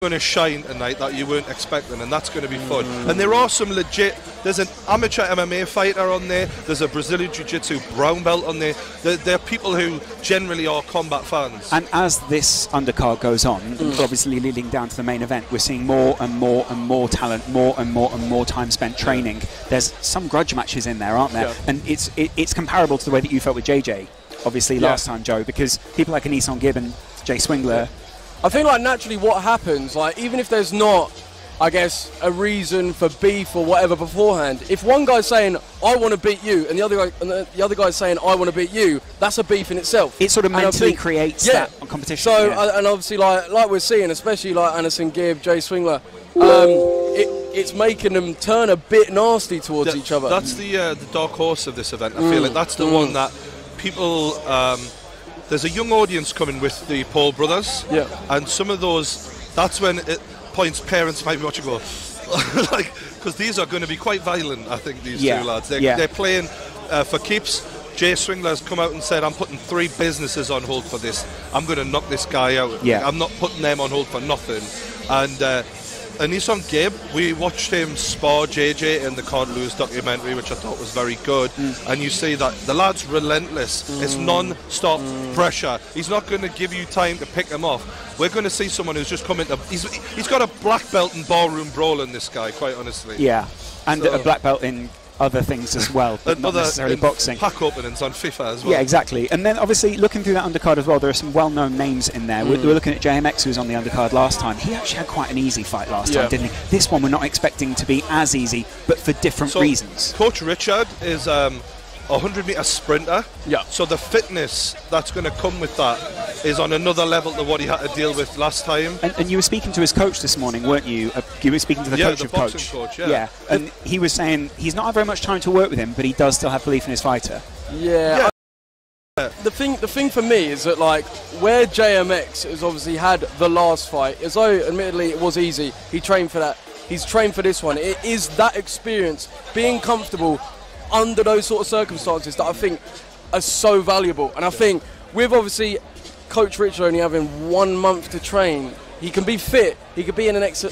going to shine tonight that you weren't expecting, and that's going to be fun. And there are some legit, there's an amateur MMA fighter on there, there's a Brazilian Jiu-Jitsu brown belt on there. There are people who generally are combat fans. And as this undercard goes on, obviously leading down to the main event, we're seeing more and more and more talent, more and more time spent training. There's some grudge matches in there, aren't there? Yeah. And it's comparable to the way that you felt with JJ, obviously, last time, Joe, because people like Anisong Gibb and Jay Swingler. I think, like, naturally what happens, like, even if there's not, I guess, a reason for beef or whatever beforehand, if one guy's saying, I want to beat you, and the other guy's saying, I want to beat you, that's a beef in itself. It sort of mentally creates that competition. So, and obviously, like we're seeing, especially like Anderson Gibb, Jay Swingler, it's making them turn a bit nasty towards each other. That's the dark horse of this event. I feel like that's the one that people... there's a young audience coming with the Paul brothers, and some of those, that's when it points parents might be watching go, like, because these are going to be quite violent, I think, these two lads. They're playing for keeps. Jay Swingler has come out and said, I'm putting 3 businesses on hold for this. I'm going to knock this guy out. I'm not putting them on hold for nothing. And Anisong Gibb, we watched him spar JJ in the Can't Lose documentary, which I thought was very good. And you see that the lad's relentless. It's non-stop pressure. He's not going to give you time to pick him off. We're going to see someone who's just come into... He's got a black belt in ballroom brawling, this guy, quite honestly. Yeah, and a black belt in other things as well, but not necessarily boxing. Pack openings on FIFA as well. Yeah, exactly. And then obviously looking through that undercard as well, there are some well-known names in there. We're looking at JMX, who was on the undercard last time. He actually had quite an easy fight last time, didn't he? This one we're not expecting to be as easy, but for different reasons. Coach Richard is a 100-metre sprinter. So the fitness that's going to come with that is on another level to what he had to deal with last time. And you were speaking to his coach this morning, weren't you? You were speaking to the coach of coach. Yeah. And he was saying he's not had very much time to work with him, but he does still have belief in his fighter. The thing for me is that, like, where JMX has obviously had the last fight, as though admittedly it was easy, he trained for that. He's trained for this one. It is that experience, being comfortable under those sort of circumstances, that I think are so valuable. And I think with obviously Coach Richard only having 1 month to train, he can be fit, he could be in an